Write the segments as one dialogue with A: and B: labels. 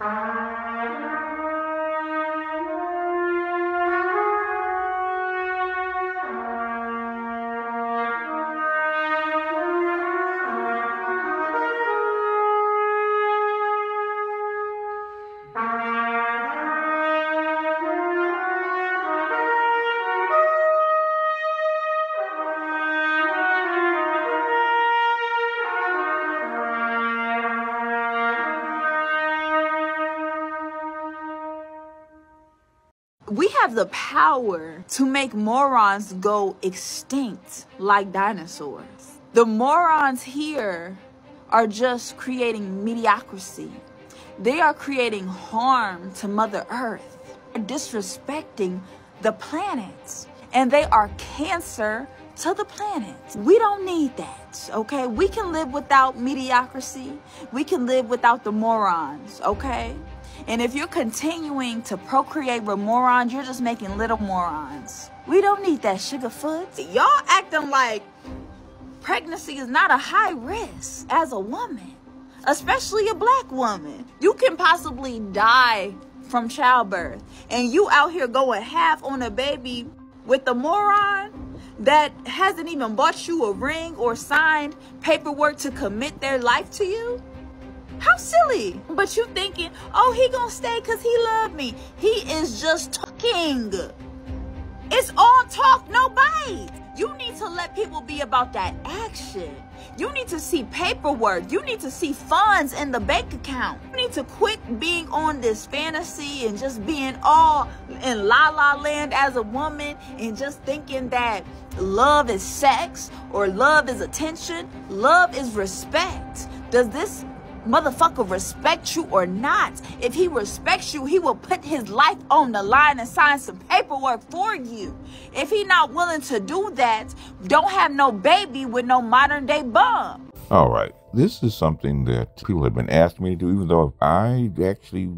A: We have the power to make morons go extinct like dinosaurs. The morons here are just creating mediocrity. They are creating harm to Mother Earth, disrespecting the planet, and they are cancer to the planet. We don't need that, okay? We can live without mediocrity. We can live without the morons, okay? And if you're continuing to procreate with morons, you're just making little morons. We don't need that sugarfoot. Y'all acting like pregnancy is not a high risk as a woman, especially a black woman. You can possibly die from childbirth, and you out here going half on a baby with a moron that hasn't even bought you a ring or signed paperwork to commit their life to you? How silly. But you thinking, oh, he gonna stay because he loved me. He is just talking. It's all talk, no bite. You need to let people be about that action. You need to see paperwork. You need to see funds in the bank account. You need to quit being on this fantasy and just being all in la la land as a woman and just thinking that love is sex or love is attention. Love is respect. Does this motherfucker respect you or not? If he respects you, he will put his life on the line and sign some paperwork for you. If he not willing to do that, don't have no baby with no modern day bum.
B: All right. This is something that people have been asking me to do, even though I actually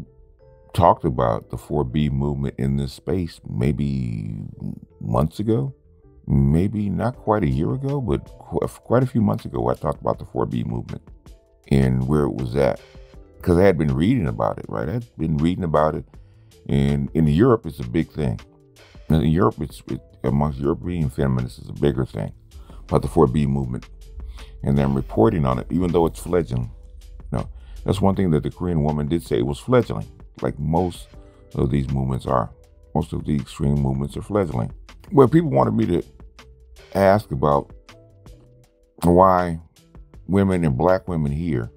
B: talked about the 4B movement in this space maybe months ago. Maybe not quite a year ago, but quite a few months ago, I talked about the 4B movement and where it was at, because I had been reading about it, right? I had been reading about it, and in Europe, it's a big thing. In Europe, it's amongst European feminists, it's a bigger thing about the 4B movement, and I'm reporting on it, even though it's fledgling. No, that's one thing that the Korean woman did say, it was fledgling, like most of these movements are. Most of the extreme movements are fledgling. Well, people wanted me to ask about why women and black women here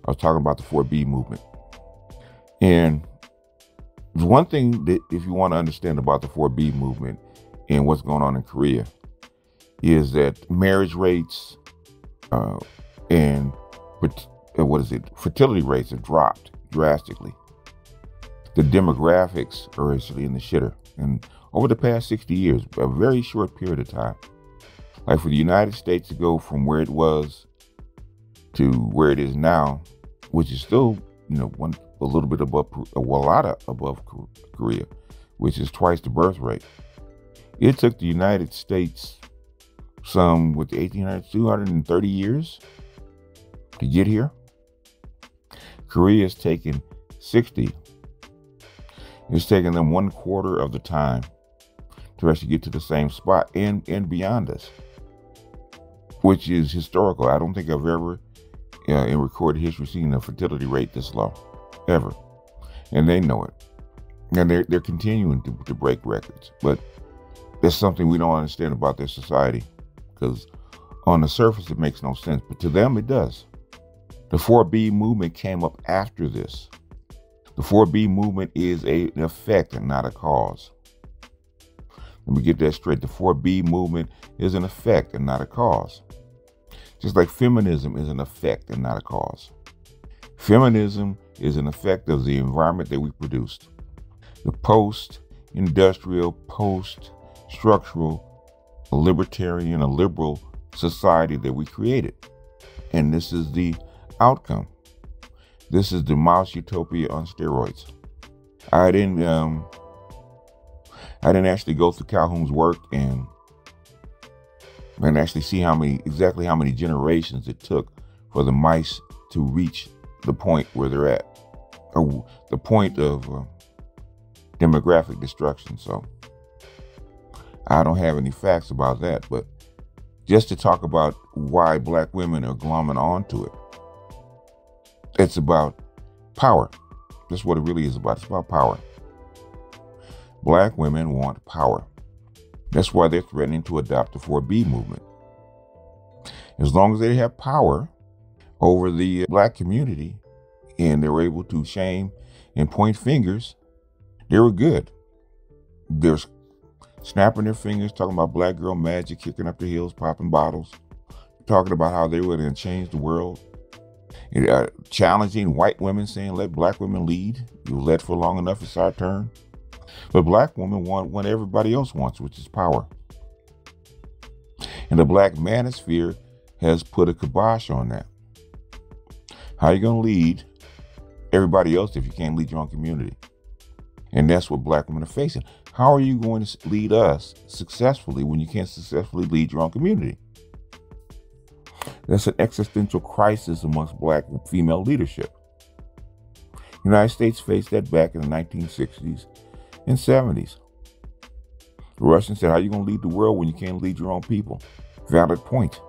B: are talking about the 4B movement. And one thing that, if you want to understand about the 4B movement and what's going on in Korea, is that marriage rates and fertility rates have dropped drastically. The demographics are actually in the shitter. And over the past 60 years, a very short period of time, like for the United States to go from where it was to where it is now, which is still, a little bit above, a lot above Korea, which is twice the birth rate. It took the United States some, with the 230 years to get here. Korea's taken 60. It's taken them 1/4 of the time to actually get to the same spot and beyond us, which is historical. I don't think I've ever in recorded history seen a fertility rate this low, ever. And they know it. And they're continuing to break records. But there's something we don't understand about their society, because on the surface it makes no sense, but to them it does. The 4B movement came up after this. The 4B movement is an effect and not a cause. Let me get that straight. The 4B movement is an effect and not a cause. Just like feminism is an effect and not a cause. Feminism is an effect of the environment that we produced. The post-industrial, post-structural, libertarian, or liberal society that we created. And this is the outcome. This is the mouse utopia on steroids. I didn't actually go through Calhoun's work and actually see exactly how many generations it took for the mice to reach the point where they're at. the point of demographic destruction. So I don't have any facts about that, but just to talk about why black women are glomming onto it. It's about power. That's what it really is about. It's about power. Black women want power. That's why they're threatening to adopt the 4B movement. As long as they have power over the black community and they're able to shame and point fingers, they were good. They're snapping their fingers, talking about black girl magic, kicking up the heels, popping bottles, talking about how they were going to change the world, challenging white women, saying, let black women lead. You led for long enough, it's our turn. But black women want what everybody else wants, which is power. And the black manosphere has put a kibosh on that. How are you going to lead everybody else if you can't lead your own community? And that's what black women are facing. How are you going to lead us successfully when you can't successfully lead your own community? That's an existential crisis amongst black female leadership. The United States faced that back in the 1960s and 70s. The Russians said, how are you going to lead the world when you can't lead your own people? Valid point.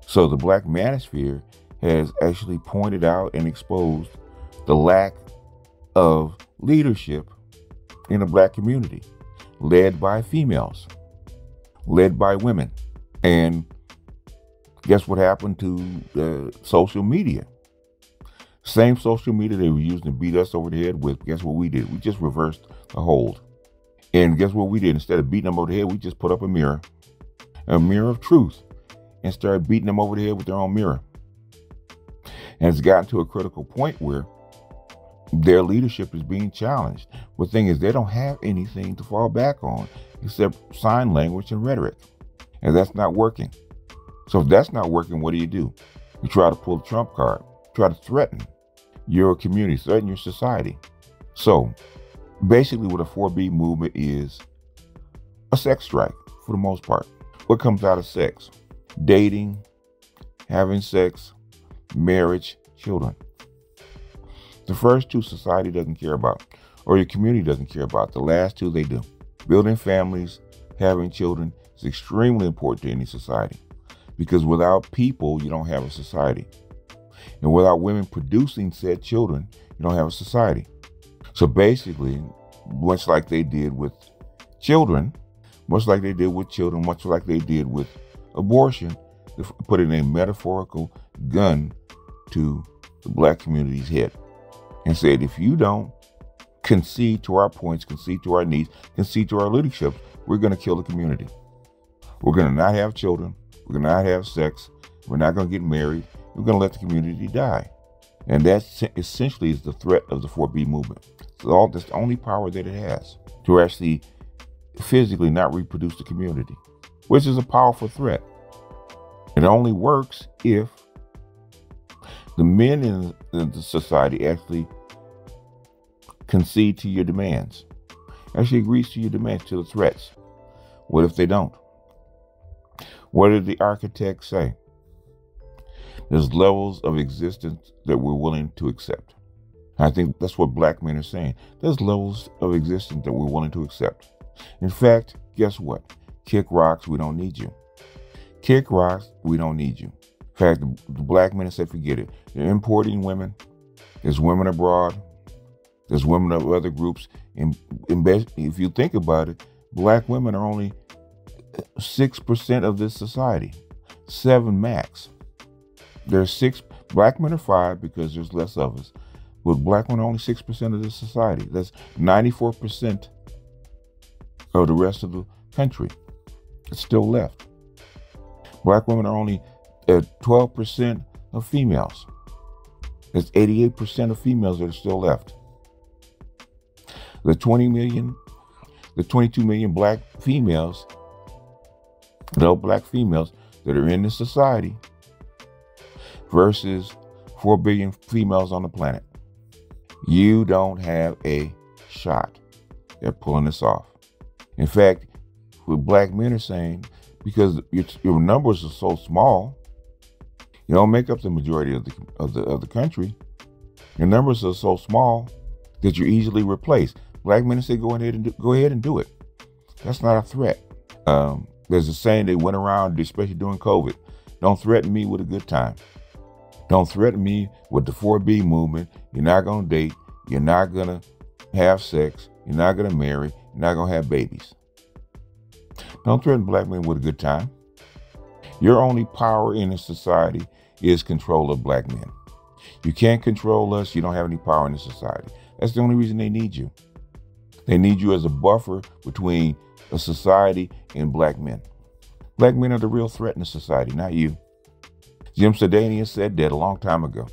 B: So the black manosphere has actually pointed out and exposed the lack of leadership in the black community, led by females, led by women. And guess what happened to social media? Same social media they were using to beat us over the head with. Guess what we did? We just reversed the hold. And guess what we did? Instead of beating them over the head, we just put up a mirror of truth, and started beating them over the head with their own mirror. And it's gotten to a critical point where their leadership is being challenged. The thing is, they don't have anything to fall back on except sign language and rhetoric. And that's not working. So if that's not working, what do? You try to pull the trump card, try to threaten your community, threaten your society. So basically what a 4B movement is, a sex strike for the most part. What comes out of sex? Dating, having sex, marriage, children. The first two society doesn't care about, or your community doesn't care about. The last two they do. Building families, having children is extremely important to any society, because without people, you don't have a society. And without women producing said children, you don't have a society. So basically, much like they did with children, much like they did with abortion, they put in a metaphorical gun to the black community's head and said, if you don't concede to our points, concede to our needs, concede to our leadership, we're going to kill the community. We're going to not have children. We're going to not have sex. We're not going to get married. We're going to let the community die. And that essentially is the threat of the 4B movement. That's the only power that it has, to actually physically not reproduce the community, which is a powerful threat. It only works if the men in the society actually concede to your demands, actually agrees to your demands, to the threats. What if they don't? What did the architect say? There's levels of existence that we're willing to accept. I think that's what black men are saying. There's levels of existence that we're willing to accept. In fact, guess what? Kick rocks, we don't need you. Kick rocks, we don't need you. In fact, the black men said, forget it. They're importing women. There's women abroad. There's women of other groups. And if you think about it, black women are only 6% of this society. 7 max. There's 6. Black men are 5 because there's less of us. But black women are only 6% of this society. That's 94% of the rest of the country. It's still left. Black women are only 12% of females. There's 88% of females that are still left. The 22 million black females, adult black females that are in this society versus 4 billion females on the planet. You don't have a shot at pulling this off. In fact, what black men are saying, because your numbers are so small, you don't make up the majority of the country. Your numbers are so small that you're easily replaced. Black men say, go ahead and do it. That's not a threat. There's a saying they went around, especially during COVID. Don't threaten me with a good time. Don't threaten me with the 4B movement. You're not going to date. You're not going to have sex. You're not going to marry. You're not going to have babies. Don't threaten black men with a good time. Your only power in this society is control of black men. You can't control us. You don't have any power in this society. That's the only reason they need you. They need you as a buffer between a society and black men. Black men are the real threat in the society, not you. Jim Sedanius said that a long time ago.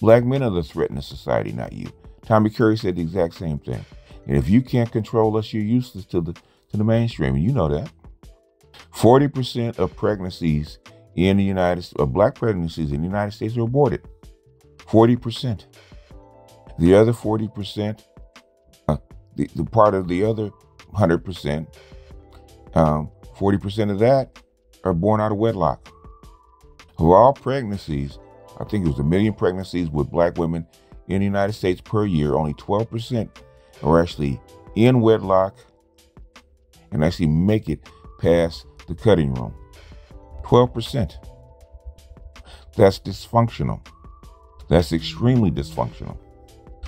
B: Black men are the threat in the society, not you. Tommy Curry said the exact same thing. And if you can't control us, you're useless to the mainstream, and you know that. 40% of pregnancies in the United States, black pregnancies in the United States are aborted. 40%. The other 40%, the part of the other 100%, 40% of that are born out of wedlock. Of all pregnancies, I think it was 1 million pregnancies with black women in the United States per year. Only 12% are actually in wedlock and actually make it past the cutting room. 12%. That's dysfunctional. That's extremely dysfunctional.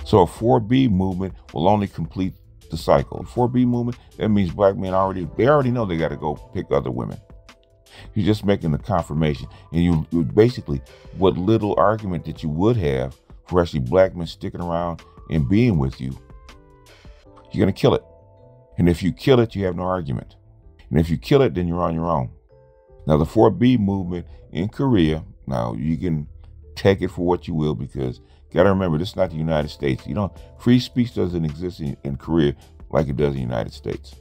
B: So a 4B movement will only complete the cycle. 4B movement, that means black men already know they got to go pick other women. You're just making the confirmation. And you basically, what little argument that you would have for actually black men sticking around and being with you, you're going to kill it. And if you kill it, you have no argument. And if you kill it, then you're on your own. Now, the 4B movement in Korea, now you can take it for what you will, because you got to remember, this is not the United States. Free speech doesn't exist in Korea like it does in the United States.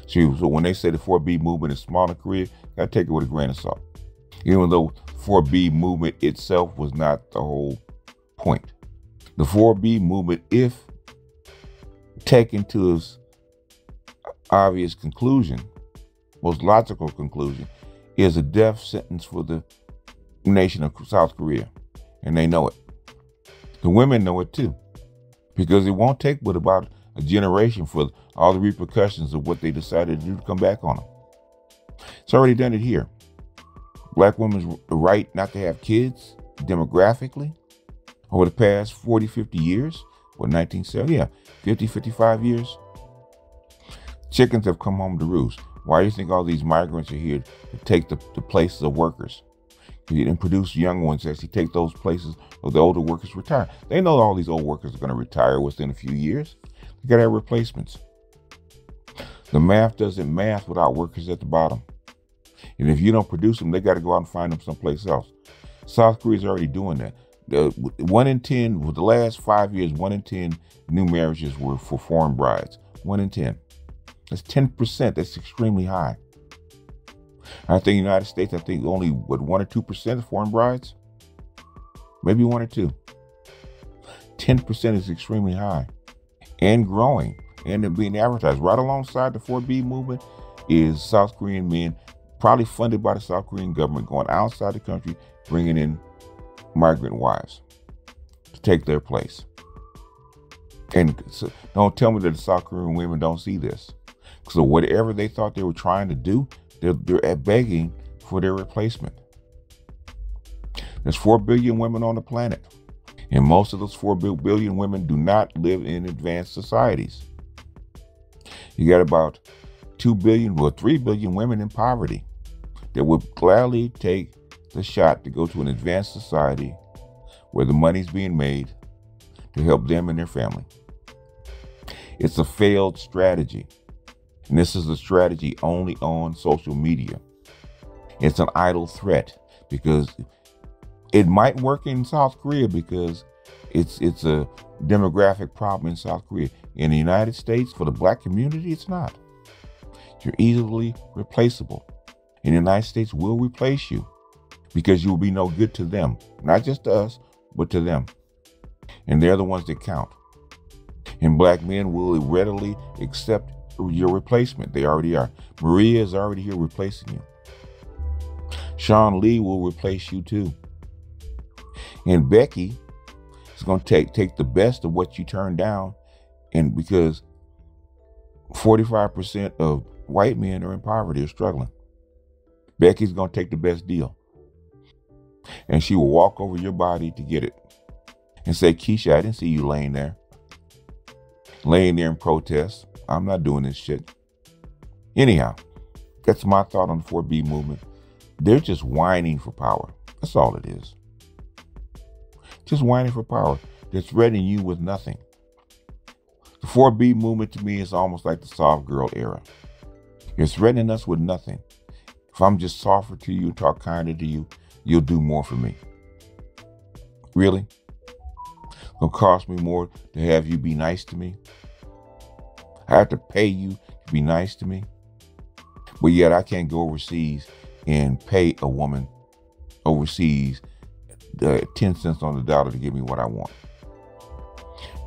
B: So when they say the 4B movement is small in Korea, you got to take it with a grain of salt. Even though 4B movement itself was not the whole point. The 4B movement, if taken to its obvious conclusion, most logical conclusion, is a death sentence for the nation of South Korea. And they know it. The women know it too. Because it won't take but about a generation for all the repercussions of what they decided to do to come back on them. It's already done it here. Black women's right not to have kids demographically over the past 40, 50 years. 1970? Yeah, 50, 55 years. Chickens have come home to roost. Why do you think all these migrants are here to take the places of workers? And produce young ones to actually take those places of the older workers retire. They know all these old workers are going to retire within a few years. They got to have replacements. The math doesn't math without workers at the bottom. And if you don't produce them, they got to go out and find them someplace else. South Korea's already doing that. 1 in 10, with the last 5 years, 1 in 10 new marriages were for foreign brides. 1 in 10. That's 10%. That's extremely high. I think in the United States, only 1 or 2% of foreign brides? Maybe 1 or 2. 10% is extremely high and growing, and being advertised. Right alongside the 4B movement is South Korean men, probably funded by the South Korean government, going outside the country, bringing in migrant wives to take their place. And so don't tell me that the South Korean women don't see this. So whatever they thought they were trying to do, they're begging for their replacement. There's 4 billion women on the planet. And most of those 4 billion women do not live in advanced societies. You got about 2 billion or 3 billion women in poverty that would gladly take the shot to go to an advanced society where the money's being made to help them and their family. It's a failed strategy. And this is a strategy only on social media. It's an idle threat because it might work in South Korea because it's a demographic problem in South Korea. In the United States, for the black community, it's not. You're easily replaceable. And the United States will replace you because you will be no good to them. Not just to us, but to them. And they're the ones that count. And black men will readily accept your replacement. They already are. Maria is already here replacing you. Sean Lee will replace you too. And Becky It's going to take the best of what you turn down. And because 45% of white men are in poverty or struggling, Becky's going to take the best deal. And she will walk over your body to get it and say, Keisha, I didn't see you laying there in protest. I'm not doing this shit. Anyhow, that's my thought on the 4B movement. They're just whining for power. That's all it is. Just whining for power. They're threatening you with nothing. The 4B movement to me is almost like the soft girl era. You're threatening us with nothing. If I'm just softer to you, talk kinder to you, you'll do more for me. Really? It'll cost me more to have you be nice to me. I have to pay you to be nice to me. But yet I can't go overseas and pay a woman overseas 10 cents on the dollar to give me what I want.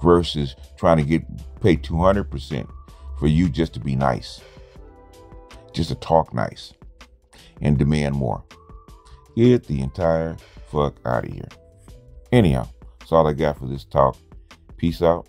B: Versus trying to pay 200% for you just to be nice. Just to talk nice and demand more. Get the entire fuck out of here. Anyhow, that's all I got for this talk. Peace out.